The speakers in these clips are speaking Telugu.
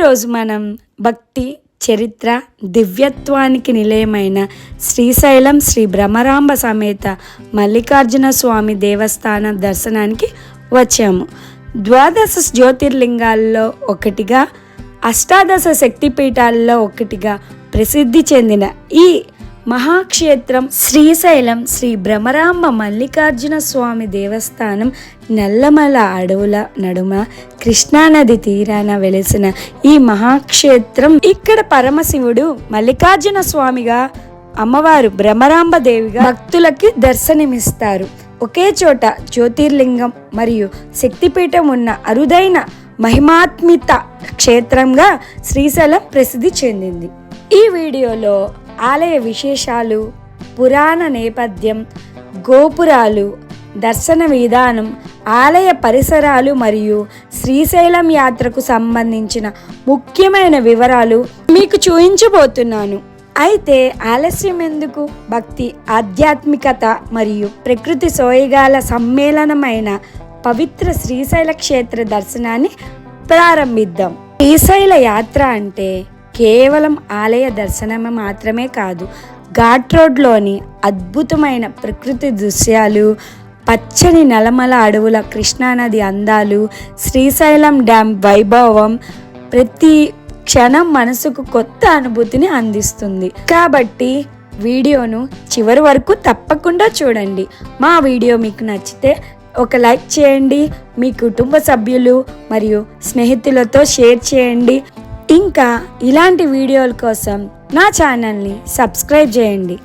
ఈరోజు మనం భక్తి చరిత్ర దివ్యత్వానికి నిలయమైన శ్రీశైలం శ్రీ భ్రమరాంబ సమేత మల్లికార్జున స్వామి దేవస్థానం దర్శనానికి వచ్చాము. ద్వాదశ జ్యోతిర్లింగాల్లో ఒకటిగా, అష్టాదశ శక్తిపీఠాల్లో ఒకటిగా ప్రసిద్ధి చెందిన ఈ మహాక్షేత్రం శ్రీశైలం శ్రీ భ్రమరాంబ మల్లికార్జున స్వామి దేవస్థానం నల్లమల అడవుల నడుమ కృష్ణానది తీరాన వెలిసిన ఈ మహాక్షేత్రం. ఇక్కడ పరమశివుడు మల్లికార్జున స్వామిగా, అమ్మవారు భ్రమరాంబ దేవిగా భక్తులకి దర్శనమిస్తారు. ఒకే చోట జ్యోతిర్లింగం మరియు శక్తిపీఠం ఉన్న అరుదైన మహిమాత్మిత క్షేత్రంగా శ్రీశైలం ప్రసిద్ధి చెందింది. ఈ వీడియోలో ఆలయ విశేషాలు, పురాణ నేపథ్యం, గోపురాలు, దర్శన విధానం, ఆలయ పరిసరాలు మరియు శ్రీశైలం యాత్రకు సంబంధించిన ముఖ్యమైన వివరాలు మీకు చూపించబోతున్నాను. అయితే ఆలస్యం ఎందుకు? భక్తి, ఆధ్యాత్మికత మరియు ప్రకృతి సోయగాల సమ్మేళనమైన పవిత్ర శ్రీశైల క్షేత్ర దర్శనాన్ని ప్రారంభిద్దాం. శ్రీశైల యాత్ర అంటే కేవలం ఆలయ దర్శనమే మాత్రమే కాదు, ఘాట్ రోడ్లోని అద్భుతమైన ప్రకృతి దృశ్యాలు, పచ్చని నల్లమల అడవుల కృష్ణానది అందాలు, శ్రీశైలం డ్యామ్ వైభవం ప్రతి క్షణం మనసుకు కొత్త అనుభూతిని అందిస్తుంది. కాబట్టి వీడియోను చివరి వరకు తప్పకుండా చూడండి. మా వీడియో మీకు నచ్చితే ఒక లైక్ చేయండి, మీ కుటుంబ సభ్యులు మరియు స్నేహితులతో షేర్ చేయండి. ఇంకా ఇలాంటి వీడియోల కోసం నా ఛానల్ని సబ్స్క్రైబ్ చేయండి.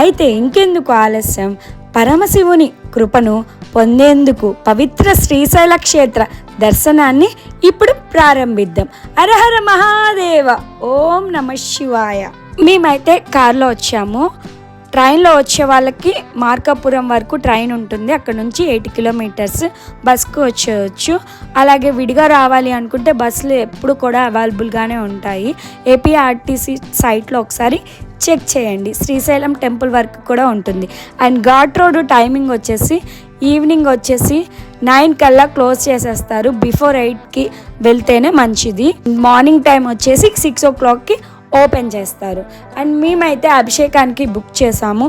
అయితే ఇంకెందుకు ఆలస్యం, పరమశివుని కృపను పొందేందుకు పవిత్ర శ్రీశైల క్షేత్ర దర్శనాన్ని ఇప్పుడు ప్రారంభిద్దాం. హరహర మహాదేవ, ఓం నమః శివాయ. మేమైతే కార్లో వచ్చాము. ట్రైన్లో వచ్చే వాళ్ళకి మార్కాపురం వరకు ట్రైన్ ఉంటుంది. అక్కడ నుంచి 8 కిలోమీటర్స్ బస్కు వచ్చేయచ్చు. అలాగే విడిగా రావాలి అనుకుంటే బస్సులు ఎప్పుడు కూడా అవైలబుల్గానే ఉంటాయి. ఏపీఆర్టీసీ సైట్లో ఒకసారి చెక్ చేయండి. శ్రీశైలం టెంపుల్ వరకు కూడా ఉంటుంది. అండ్ ఘాట్ రోడ్ టైమింగ్ వచ్చేసి ఈవినింగ్ వచ్చేసి 9 కల్లా క్లోజ్ చేసేస్తారు. బిఫోర్ 8కి వెళ్తేనే మంచిది. మార్నింగ్ టైం వచ్చేసి 6 o'clockకి ఓపెన్ చేస్తారు. అండ్ మేమైతే అభిషేకానికి బుక్ చేసాము.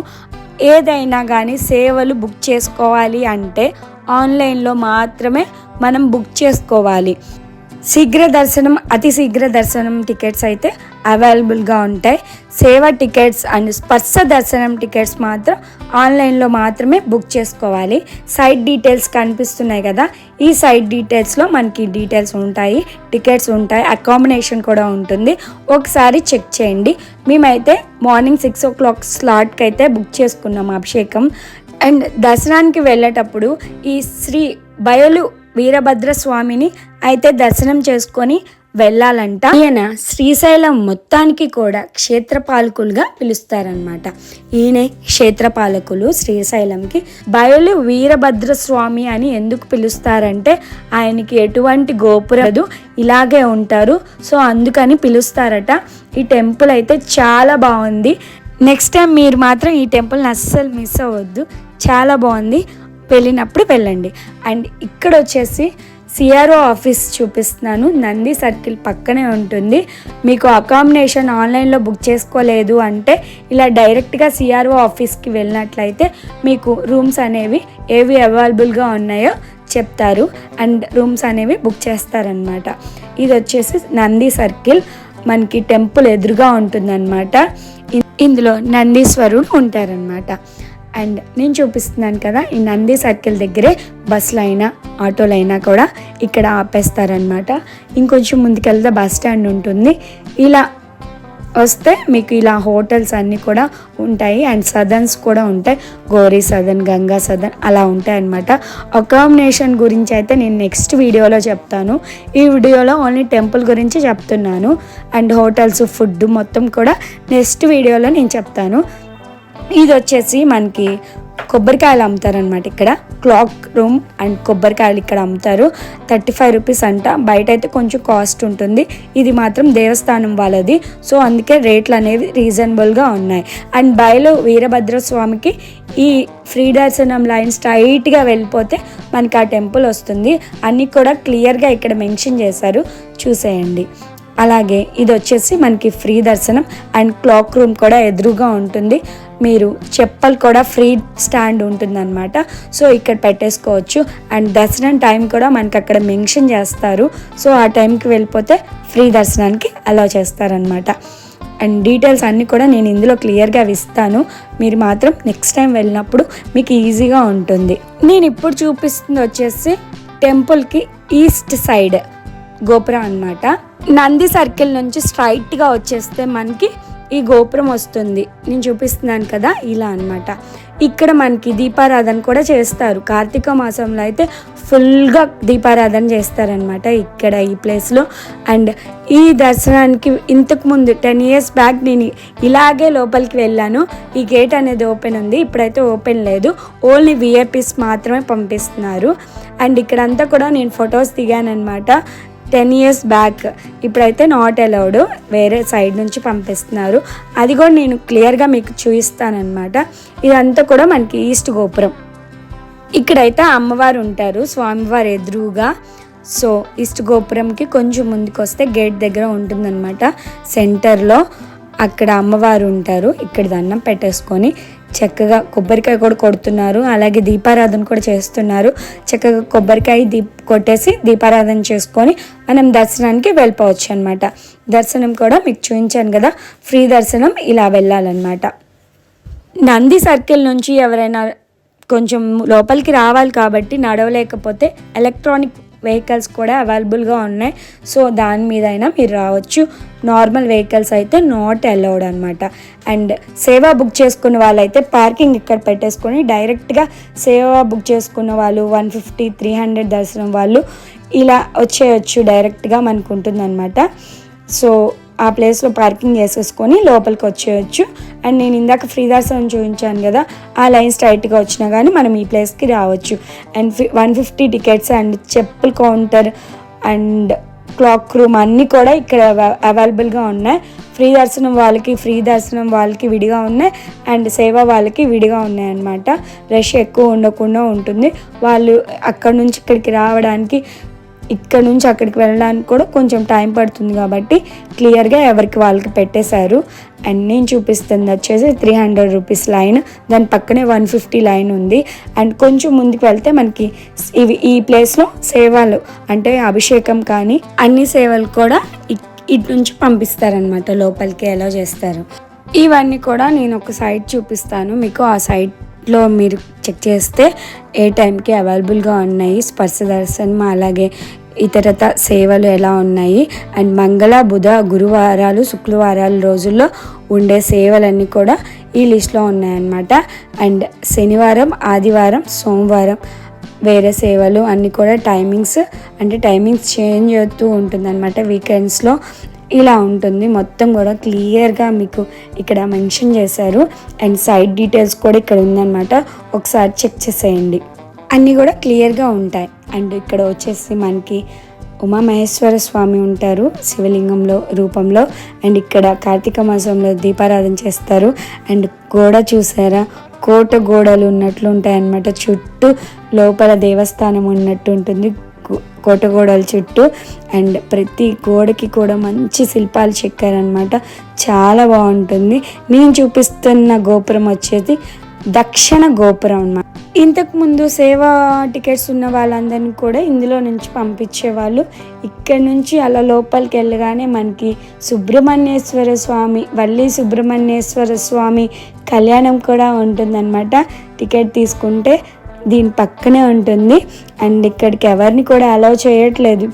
ఏదైనా కానీ సేవలు బుక్ చేసుకోవాలి అంటే ఆన్లైన్లో మాత్రమే మనం బుక్ చేసుకోవాలి. శీఘ్ర దర్శనం, అతి శీఘ్ర దర్శనం టికెట్స్ అయితే అవైలబుల్గా ఉంటాయి. సేవ టికెట్స్ అండ్ స్పర్శ దర్శనం టికెట్స్ మాత్రం ఆన్లైన్లో మాత్రమే బుక్ చేసుకోవాలి. సైట్ డీటెయిల్స్ కనిపిస్తున్నాయి కదా, ఈ సైట్ డీటెయిల్స్లో మనకి డీటెయిల్స్ ఉంటాయి, టికెట్స్ ఉంటాయి, అకామిడేషన్ కూడా ఉంటుంది. ఒకసారి చెక్ చేయండి. మేమైతే మార్నింగ్ 6 o'clock స్లాట్కి అయితే బుక్ చేసుకున్నాం అభిషేకం. అండ్ దర్శనానికి వెళ్ళేటప్పుడు ఈ శ్రీ బయలు వీరభద్ర స్వామిని అయితే దర్శనం చేసుకొని వెళ్ళాలంట. ఈయన శ్రీశైలం మొత్తానికి కూడా క్షేత్రపాలకులుగా పిలుస్తారనమాట. ఈయన క్షేత్రపాలకులు శ్రీశైలంకి. బయలు వీరభద్ర స్వామి అని ఎందుకు పిలుస్తారంటే ఆయనకి ఎటువంటి గోపురదు, ఇలాగే ఉంటారు. సో అందుకని పిలుస్తారట. ఈ టెంపుల్ అయితే చాలా బాగుంది. నెక్స్ట్ టైం మీరు మాత్రం ఈ టెంపుల్ని అస్సలు మిస్ అవ్వద్దు, చాలా బాగుంది. వెళ్ళినప్పుడు వెళ్ళండి. అండ్ ఇక్కడ వచ్చేసి సిఆర్ఓ ఆఫీస్ చూపిస్తున్నాను. నంది సర్కిల్ పక్కనే ఉంటుంది. మీకు అకామిడేషన్ ఆన్లైన్లో బుక్ చేసుకోలేదు అంటే ఇలా డైరెక్ట్గా సిఆర్ఓ ఆఫీస్కి వెళ్ళినట్లయితే మీకు రూమ్స్ అనేవి ఏవి అవైలబుల్గా ఉన్నాయో చెప్తారు అండ్ రూమ్స్ అనేవి బుక్ చేస్తారనమాట. ఇది వచ్చేసి నంది సర్కిల్, మనకి టెంపుల్ ఎదురుగా ఉంటుందన్నమాట. ఇందులో నందీశ్వరుడు ఉంటారనమాట. అండ్ నేను చూపిస్తున్నాను కదా, ఈ నంది సర్కిల్ దగ్గరే బస్సులైనా ఆటోలైనా కూడా ఇక్కడ ఆపేస్తారనమాట. ఇంకొంచెం ముందుకెళ్తే బస్ స్టాండ్ ఉంటుంది. ఇలా వస్తే మీకు ఇలా హోటల్స్ అన్నీ కూడా ఉంటాయి అండ్ సదన్స్ కూడా ఉంటాయి. గౌరీ సదన్, గంగా సదన్ అలా ఉంటాయి అన్నమాట. అకామిడేషన్ గురించి అయితే నేను నెక్స్ట్ వీడియోలో చెప్తాను. ఈ వీడియోలో ఓన్లీ టెంపుల్ గురించి చెప్తున్నాను. అండ్ హోటల్స్, ఫుడ్ మొత్తం కూడా నెక్స్ట్ వీడియోలో నేను చెప్తాను. ఇది వచ్చేసి మనకి కొబ్బరికాయలు అమ్ముతారనమాట. ఇక్కడ క్లాక్ రూమ్ అండ్ కొబ్బరికాయలు ఇక్కడ అమ్ముతారు. 35 రూపీస్ అంట. బయట అయితే కొంచెం కాస్ట్ ఉంటుంది. ఇది మాత్రం దేవస్థానం వాళ్ళది, సో అందుకే రేట్లు అనేవి రీజనబుల్గా ఉన్నాయి. అండ్ బయలు వీరభద్ర స్వామికి ఈ ఫ్రీ దర్శనం లైన్ స్ట్రైట్గా వెళ్ళిపోతే మనకి ఆ టెంపుల్ వస్తుంది. అన్నీ కూడా క్లియర్గా ఇక్కడ మెన్షన్ చేశారు, చూసేయండి. అలాగే ఇది వచ్చేసి మనకి ఫ్రీ దర్శనం అండ్ క్లాక్ రూమ్ కూడా ఎదురుగా ఉంటుంది. మీరు చెప్పలు కూడా ఫ్రీ స్టాండ్ ఉంటుందన్నమాట. సో ఇక్కడ పెట్టేసుకోవచ్చు. అండ్ దర్శనం టైం కూడా మనకి అక్కడ మెన్షన్ చేస్తారు. సో ఆ టైంకి వెళ్ళిపోతే ఫ్రీ దర్శనానికి అలౌ చేస్తారనమాట. అండ్ డీటెయిల్స్ అన్నీ కూడా నేను ఇందులో క్లియర్గా ఇస్తాను. మీరు మాత్రం నెక్స్ట్ టైం వెళ్ళినప్పుడు మీకు ఈజీగా ఉంటుంది. నేను ఇప్పుడు చూపిస్తుంది వచ్చేసి టెంపుల్కి ఈస్ట్ సైడ్ గోపురం అన్నమాట. నంది సర్కిల్ నుంచి స్ట్రైట్గా వచ్చేస్తే మనకి ఈ గోపురం వస్తుంది. నేను చూపిస్తున్నాను కదా, ఇలా అన్నమాట. ఇక్కడ మనకి దీపారాధన కూడా చేస్తారు. కార్తీక మాసంలో అయితే ఫుల్గా దీపారాధన చేస్తారనమాట ఇక్కడ ఈ ప్లేస్లో. అండ్ ఈ దర్శనానికి ఇంతకుముందు 10 years బ్యాక్ నేను ఇలాగే లోపలికి వెళ్ళాను. ఈ గేట్ అనేది ఓపెన్ ఉంది, ఇప్పుడైతే ఓపెన్ లేదు. ఓన్లీ విఐపీస్ మాత్రమే పంపిస్తున్నారు. అండ్ ఇక్కడంతా కూడా నేను ఫొటోస్ దిగానమాట 10 years బ్యాక్. ఇప్పుడైతే నాట్ అలౌడ్, వేరే సైడ్ నుంచి పంపిస్తున్నారు. అది కూడా నేను క్లియర్గా మీకు చూపిస్తానమాట. ఇదంతా కూడా మనకి ఈస్ట్ గోపురం. ఇక్కడైతే అమ్మవారు ఉంటారు, స్వామివారు ఎదురుగా. సో ఈస్ట్ గోపురంకి కొంచెం ముందుకు వస్తే గేట్ దగ్గర ఉంటుందన్నమాట. సెంటర్లో అక్కడ అమ్మవారు ఉంటారు. ఇక్కడ దండం పెట్టేసుకొని చక్కగా కొబ్బరికాయ కూడా కొడుతున్నారు. అలాగే దీపారాధన కూడా చేస్తున్నారు. చక్కగా కొబ్బరికాయ కొట్టేసి దీపారాధన చేసుకొని మనం దర్శనానికి వెళ్ళిపోవచ్చు అనమాట. దర్శనం కూడా మీకు చూపించాను కదా, ఫ్రీ దర్శనం ఇలా వెళ్ళాలన్నమాట. నంది సర్కిల్ నుంచి ఎవరైనా కొంచెం లోపలికి రావాలి కాబట్టి నడవలేకపోతే ఎలక్ట్రానిక్ వెహికల్స్ కూడా అవైలబుల్గా ఉన్నాయి. సో దాని మీద అయినా మీరు రావచ్చు. నార్మల్ వెహికల్స్ అయితే నాట్ అలౌడ్ అనమాట. అండ్ సేవా బుక్ చేసుకున్న వాళ్ళైతే పార్కింగ్ ఇక్కడ పెట్టేసుకొని డైరెక్ట్గా సేవా బుక్ చేసుకున్న వాళ్ళు 150, 300 దర్శనం వాళ్ళు ఇలా వచ్చేయచ్చు, డైరెక్ట్గా మనకు ఉంటుందన్నమాట. సో ఆ ప్లేస్లో పార్కింగ్ చేసేసుకొని లోపలికి వచ్చేయచ్చు. అండ్ నేను ఇందాక ఫ్రీ దర్శనం చూపించాను కదా, ఆ లైన్ స్ట్రైట్గా వచ్చినా కానీ మనం ఈ ప్లేస్కి రావచ్చు. అండ్ 150 టికెట్స్ అండ్ చెప్పుల కౌంటర్ అండ్ క్లాక్ రూమ్ అన్నీ కూడా ఇక్కడ అవైలబుల్గా ఉన్నాయి. ఫ్రీ దర్శనం వాళ్ళకి విడిగా ఉన్నాయి అండ్ సేవ వాళ్ళకి విడిగా ఉన్నాయి అన్నమాట. రష్ ఎక్కువ ఉండకుండా ఉంటుంది. వాళ్ళు అక్కడ నుంచి ఇక్కడికి రావడానికి, ఇక్కడ నుంచి అక్కడికి వెళ్ళడానికి కూడా కొంచెం టైం పడుతుంది కాబట్టి క్లియర్గా ఎవరికి వాళ్ళకి పెట్టేశారు. అండ్ నేను చూపిస్తుంది వచ్చేసి 300 రూపీస్ లైన్, దాని పక్కనే 150 లైన్ ఉంది. అండ్ కొంచెం ముందుకు వెళ్తే మనకి ఈ ప్లేస్లో సేవలు అంటే అభిషేకం కానీ అన్ని సేవలు కూడా ఇటు నుంచి పంపిస్తారనమాట, లోపలికి ఎలా చేస్తారు. ఇవన్నీ కూడా నేను ఒక సైట్ చూపిస్తాను మీకు. ఆ సైట్లో మీరు చెక్ చేస్తే ఏ టైంకి అవైలబుల్గా ఉన్నాయి స్పర్శ దర్శనం, అలాగే ఇతరత సేవలు ఎలా ఉన్నాయి. అండ్ మంగళ, బుధ, గురువారాలు, శుక్రవారాల రోజుల్లో ఉండే సేవలన్నీ కూడా ఈ లిస్ట్లో ఉన్నాయన్నమాట. అండ్ శనివారం, ఆదివారం, సోమవారం వేరే సేవలు అన్నీ కూడా టైమింగ్స్ చేంజ్ అవుతూ ఉంటుందన్నమాట. వీకెండ్స్లో ఇలా ఉంటుంది. మొత్తం కూడా క్లియర్గా మీకు ఇక్కడ మెన్షన్ చేశారు. అండ్ సైట్ డీటెయిల్స్ కూడా ఇక్కడ ఉందన్నమాట, ఒకసారి చెక్ చేసేయండి. అన్నీ కూడా క్లియర్గా ఉంటాయి. అండ్ ఇక్కడ వచ్చేసి మనకి ఉమామహేశ్వర స్వామి ఉంటారు శివలింగంలో రూపంలో. అండ్ ఇక్కడ కార్తీక మాసంలో దీపారాధన చేస్తారు. అండ్ గోడ చూసారా, కోట గోడలు ఉన్నట్లు ఉంటాయి అన్నమాట. చుట్టూ లోపల దేవస్థానం ఉన్నట్టు ఉంటుంది కోట గోడల చుట్టూ. అండ్ ప్రతి గోడకి కూడా మంచి శిల్పాలు చెక్కారనమాట, చాలా బాగుంటుంది. నేను చూపిస్తున్న గోపురం వచ్చేసి దక్షిణ గోపురం అన్నమాట. ఇంతకుముందు సేవా టికెట్స్ ఉన్న వాళ్ళందరినీ కూడా ఇందులో నుంచి పంపించేవాళ్ళు. ఇక్కడ నుంచి అలా లోపలికి వెళ్ళగానే మనకి వల్లి సుబ్రహ్మణ్యేశ్వర స్వామి కళ్యాణం కూడా ఉంటుందన్నమాట. టికెట్ తీసుకుంటే దీని పక్కనే ఉంటుంది. అండ్ ఇక్కడికి ఎవరిని కూడా అలౌ చేయట్లేదు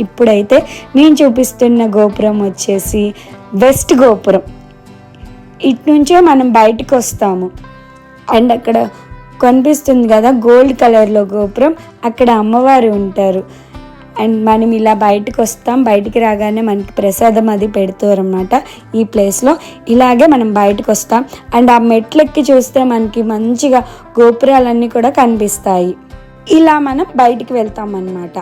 ఇప్పుడైతే. నేను చూపిస్తున్న గోపురం వచ్చేసి వెస్ట్ గోపురం. ఇటు నుంచే మనం బయటకు వస్తాము. అండ్ అక్కడ కనిపిస్తుంది కదా గోల్డ్ కలర్లో గోపురం, అక్కడ అమ్మవారు ఉంటారు. అండ్ మనం ఇలా బయటకు వస్తాం. బయటికి రాగానే మనకి ప్రసాదం అది పెడతారు అన్నమాట ఈ ప్లేస్లో. ఇలాగే మనం బయటకు వస్తాం. అండ్ ఆ మెట్లెక్కి చూస్తే మనకి మంచిగా గోపురాలన్నీ కూడా కనిపిస్తాయి. ఇలా మనం బయటికి వెళ్తాం అన్నమాట.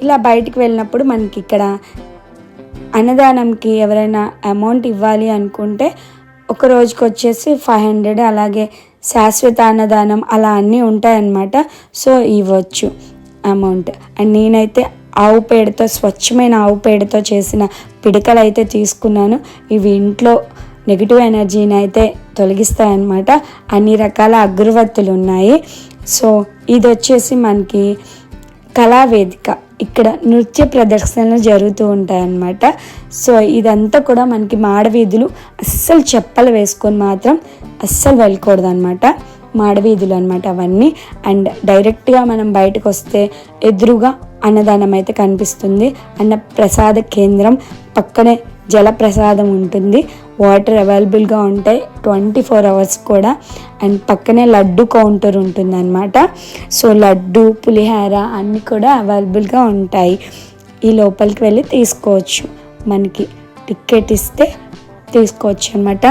ఇలా బయటికి వెళ్ళినప్పుడు మనకి ఇక్కడ అన్నదానంకి ఎవరైనా అమౌంట్ ఇవ్వాలి అనుకుంటే ఒక రోజుకి వచ్చేసి 500, అలాగే శాశ్వత అన్నదానం అలా అన్నీ ఉంటాయన్నమాట. సో ఇవ్వచ్చు అమౌంట్. అండ్ నేనైతే స్వచ్ఛమైన ఆవు పేడతో చేసిన పిడకలు అయితే తీసుకున్నాను. ఇవి ఇంట్లో నెగిటివ్ ఎనర్జీని అయితే తొలగిస్తాయన్నమాట. అన్ని రకాల అగరవత్తులు ఉన్నాయి. సో ఇది వచ్చేసి మనకి కళావేదిక, ఇక్కడ నృత్య ప్రదర్శనలు జరుగుతూ ఉంటాయన్నమాట. సో ఇదంతా కూడా మనకి మాడవీధులు, అస్సలు చెప్పలు వేసుకొని మాత్రం అస్సలు వెళ్ళకూడదు అనమాట. మాడవీధులు అనమాట అవన్నీ. అండ్ డైరెక్ట్గా మనం బయటకు వస్తే ఎదురుగా అన్నదానం అయితే కనిపిస్తుంది. అన్న ప్రసాద కేంద్రం పక్కనే జలప్రసాదం ఉంటుంది. వాటర్ అవైలబుల్గా ఉంటాయి 24 hours కూడా. అండ్ పక్కనే లడ్డు కౌంటర్ ఉంటుంది అనమాట. సో లడ్డు, పులిహార అన్నీ కూడా అవైలబుల్గా ఉంటాయి. ఈ లోపలికి వెళ్ళి తీసుకోవచ్చు, మనకి టికెట్ ఇస్తే తీసుకోవచ్చు అనమాట.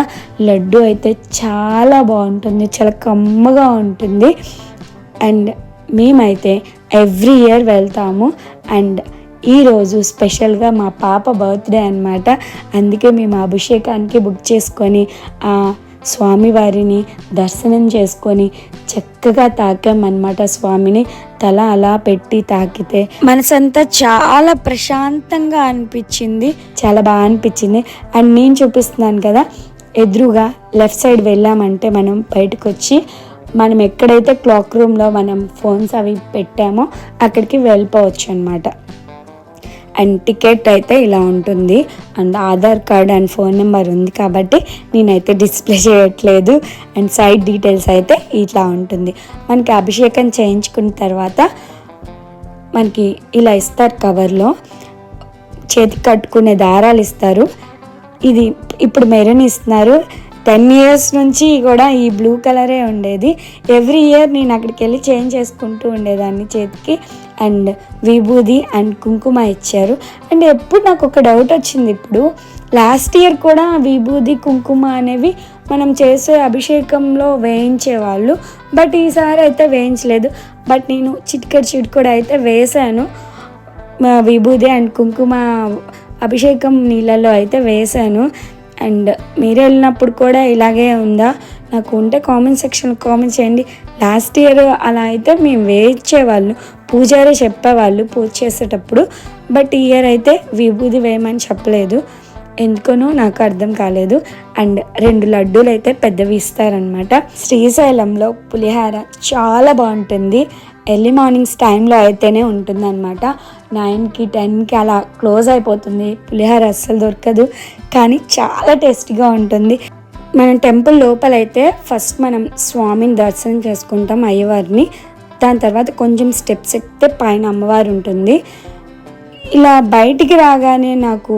లడ్డు అయితే చాలా బాగుంటుంది, చాలా కమ్మగా ఉంటుంది. అండ్ మేమైతే ఎవ్రీ ఇయర్ వెళ్తాము. అండ్ ఈరోజు స్పెషల్గా మా పాప బర్త్డే అనమాట. అందుకే మేము అభిషేకానికి బుక్ చేసుకొని ఆ స్వామివారిని దర్శనం చేసుకొని చక్కగా తాకామన్నమాట. స్వామిని తల అలా పెట్టి తాకితే మనసంతా చాలా ప్రశాంతంగా అనిపించింది, చాలా బాగా అనిపించింది. అండ్ నేను చూపిస్తున్నాను కదా, ఎదురుగా లెఫ్ట్ సైడ్ వెళ్ళామంటే మనం బయటకు వచ్చి మనం ఎక్కడైతే క్లాక్ రూమ్లో మనం ఫోన్స్ అవి పెట్టామో అక్కడికి వెళ్ళిపోవచ్చు అనమాట. అండ్ టికెట్ అయితే ఇలా ఉంటుంది. And Aadhaar card and phone number ఉంది కాబట్టి నేనైతే డిస్ప్లే చేయట్లేదు. అండ్ సైడ్ డీటెయిల్స్ అయితే ఇట్లా ఉంటుంది. మనకి అభిషేకం చేయించుకున్న తర్వాత మనకి ఇలా ఇస్తారు, కవర్లో చేతికి కట్టుకునే దారాలు ఇస్తారు. ఇది ఇప్పుడు మెరూన్ ఇస్తున్నారు. 10 years నుంచి కూడా ఈ బ్లూ కలరే ఉండేది. ఎవ్రీ ఇయర్ నేను అక్కడికి వెళ్ళి చేంజ్ చేసుకుంటూ ఉండేదాన్ని చేతికి. అండ్ విభూది అండ్ కుంకుమ ఇచ్చారు. అండ్ ఎప్పుడు నాకు ఒక డౌట్ వచ్చింది, ఇప్పుడు లాస్ట్ ఇయర్ కూడా విభూది కుంకుమ అనేవి మనం చేసే అభిషేకంలో వేయించేవాళ్ళు, బట్ ఈసారి అయితే వేయించలేదు. బట్ నేను చిటికెడు అయితే వేసాను. విభూది అండ్ కుంకుమ అభిషేకం నీళ్ళలో అయితే వేసాను. అండ్ మీరు వెళ్ళినప్పుడు కూడా ఇలాగే ఉందా? నాకు ఉంటే కామెంట్ సెక్షన్లో కామెంట్ చేయండి. లాస్ట్ ఇయర్ అలా అయితే మేము వేయించేవాళ్ళు, పూజారి చెప్పేవాళ్ళు పూజ చేసేటప్పుడు. బట్ ఈ ఇయర్ అయితే విభూది వేయమని చెప్పలేదు, ఎందుకనో నాకు అర్థం కాలేదు. అండ్ 2 లడ్డూలు అయితే పెద్దవి ఇస్తారనమాట. శ్రీశైలంలో పులిహార చాలా బాగుంటుంది. ఎర్లీ మార్నింగ్స్ టైంలో అయితేనే ఉంటుంది అనమాట. 9కి 10కి అలా క్లోజ్ అయిపోతుంది. పులిహార అస్సలు దొరకదు, కానీ చాలా టేస్టీగా ఉంటుంది. మనం టెంపుల్ లోపలైతే ఫస్ట్ మనం స్వామిని దర్శనం చేసుకుంటాం, అయ్యవారిని. దాని తర్వాత కొంచెం స్టెప్స్ ఎక్కితే పైన అమ్మవారు ఉంటుంది. ఇలా బయటికి రాగానే నాకు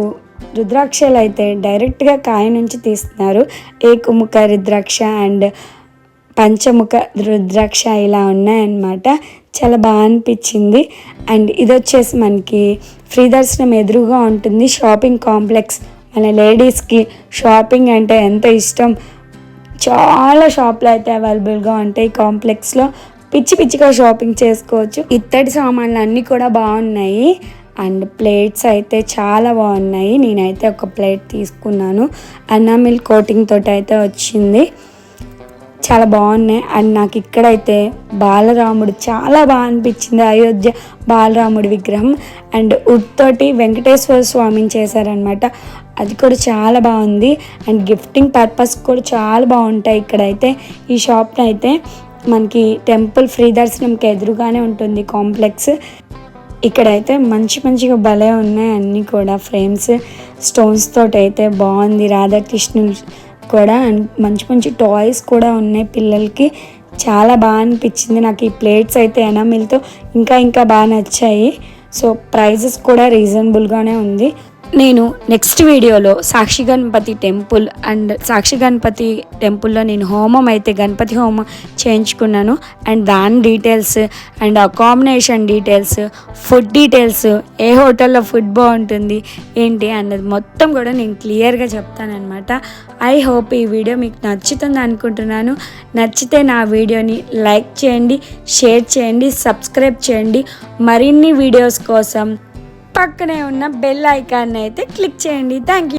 రుద్రాక్షలు అయితే డైరెక్ట్గా కాయ నుంచి తీస్తున్నారు. ఏకముఖ రుద్రాక్ష అండ్ పంచముఖ రుద్రాక్ష ఇలా ఉన్నాయన్నమాట. చాలా బాగా అనిపించింది. అండ్ ఇది వచ్చేసి మనకి ఫ్రీ దర్శనం ఎదురుగా ఉంటుంది. షాపింగ్ కాంప్లెక్స్, మన లేడీస్కి షాపింగ్ అంటే ఎంత ఇష్టం, చాలా షాపులు అయితే అవైలబుల్గా ఉంటాయి కాంప్లెక్స్లో. పిచ్చిగా షాపింగ్ చేసుకోవచ్చు. ఇత్తడి సామాన్లు అన్నీ కూడా బాగున్నాయి. అండ్ ప్లేట్స్ అయితే చాలా బాగున్నాయి. నేనైతే ఒక ప్లేట్ తీసుకున్నాను. అన్నామిల్ కోటింగ్ తోటి అయితే వచ్చింది, చాలా బాగున్నాయి. అండ్ నాకు ఇక్కడైతే బాలరాముడు చాలా బాగా అనిపించింది. అయోధ్య బాలరాముడి విగ్రహం అండ్ వుడ్ తోటి వెంకటేశ్వర స్వామిని చేశారనమాట. అది కూడా చాలా బాగుంది. అండ్ గిఫ్టింగ్ పర్పస్ కూడా చాలా బాగుంటాయి ఇక్కడైతే. ఈ షాప్ని అయితే మనకి టెంపుల్ ఫ్రీ దర్శనంకి ఎదురుగానే ఉంటుంది కాంప్లెక్స్. ఇక్కడైతే మంచిగా భలే ఉన్నాయి అన్నీ కూడా. ఫ్రేమ్స్ స్టోన్స్ తోటి అయితే బాగుంది. రాధాకృష్ణులు కూడా అండ్ మంచి టాయ్స్ కూడా ఉన్నాయి పిల్లలకి. చాలా బాగా అనిపించింది నాకు. ఈ ప్లేట్స్ అయితే ఎనామిల్తో ఇంకా బాగా నచ్చాయి. సో ప్రైజెస్ కూడా రీజనబుల్గానే ఉంది. నేను నెక్స్ట్ వీడియోలో సాక్షి గణపతి టెంపుల్ అండ్ సాక్షి గణపతి టెంపుల్లో నేను హోమం అయితే గణపతి హోమం చేయించుకున్నాను. అండ్ దాని details and accommodation details, food details, ఏ హోటల్లో ఫుడ్ బాగుంటుంది ఏంటి అన్నది మొత్తం కూడా నేను క్లియర్గా చెప్తానమాట. ఐ హోప్ ఈ వీడియో మీకు నచ్చుతుంది అనుకుంటున్నాను. నచ్చితే నా వీడియోని లైక్ చేయండి, షేర్ చేయండి, సబ్స్క్రైబ్ చేయండి. మరిన్ని వీడియోస్ కోసం పక్కనే ఉన్న బెల్ ఐకాన్ని అయితే క్లిక్ చేయండి. Thank you.